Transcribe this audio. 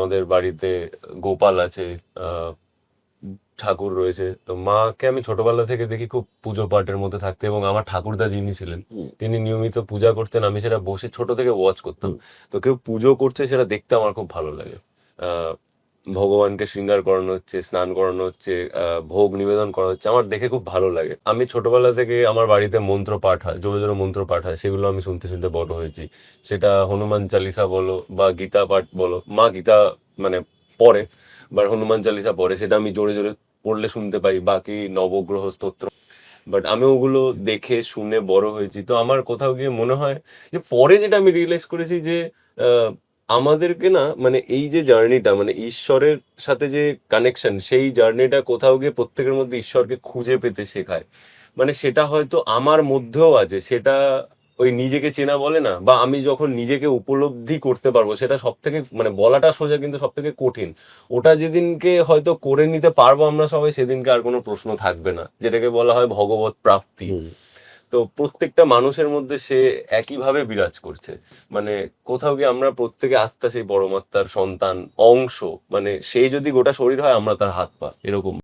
আমাদের বাড়িতে গোপাল আছে, ঠাকুর রয়েছে। তো মাকে আমি ছোটবেলা থেকে দেখি খুব পুজো পাঠের মধ্যে থাকতে, এবং আমার ঠাকুরদা যিনি ছিলেন তিনি নিয়মিত পূজা করতেন, আমি সেটা বসে ছোট থেকে ওয়াচ করতাম। তো কেউ পুজো করছে সেটা দেখতে আমার খুব ভালো লাগে। আহ ভগবানকে শৃঙ্গার করানো হচ্ছে, স্নান করানো হচ্ছে, ভোগ নিবেদন করা হচ্ছে, আমার দেখে খুব ভালো লাগে। আমি ছোটবেলা থেকে আমার বাড়িতে মন্ত্র পাঠ হয়, জোরে জোরে মন্ত্র পাঠ হয়, সেগুলো আমি শুনতে শুনতে বড় হয়েছি। সেটা হনুমান চালিসা বলো বা গীতা পাঠ বলো, মা গীতা মানে পড়ে বা হনুমান চালিসা পড়ে, সেটা আমি জোরে জোরে পড়লে শুনতে পাই, বাকি নবগ্রহ স্তোত্র। বাট আমি ওগুলো দেখে শুনে বড় হয়েছি। তো আমার কোথাও গিয়ে মনে হয় যে পরে যেটা আমি রিয়েলাইজ করেছি যে আহ, আমাদেরকে না মানে এই যে জার্নিটা মানে ঈশ্বরের সাথে যে কানেকশন, সেই জার্নিটা কোথাও গিয়ে প্রত্যেকের মধ্যে ঈশ্বরকে খুঁজে পেতে শেখায়। মানে সেটা হয়তো আমার মধ্যেও আছে, সেটা ওই নিজেকে চেনা বলে না, বা আমি যখন নিজেকে উপলব্ধি করতে পারবো, সেটা সব থেকে মানে বলাটা সোজা কিন্তু সব থেকে কঠিন। ওটা যেদিনকে হয়তো করে নিতে পারবো আমরা সবাই, সেদিনকে আর কোনো প্রশ্ন থাকবে না, যেটাকে বলা হয় ভগবত প্রাপ্তি। তো প্রত্যেকটা মানুষের মধ্যে সে একইভাবে বিরাজ করছে। মানে কোথাও গিয়ে আমরা প্রত্যেকে আত্মা সেই পরমাত্মার সন্তান অংশ, মানে সেই যদি গোটা শরীর হয় আমরা তার হাত পা এরকম।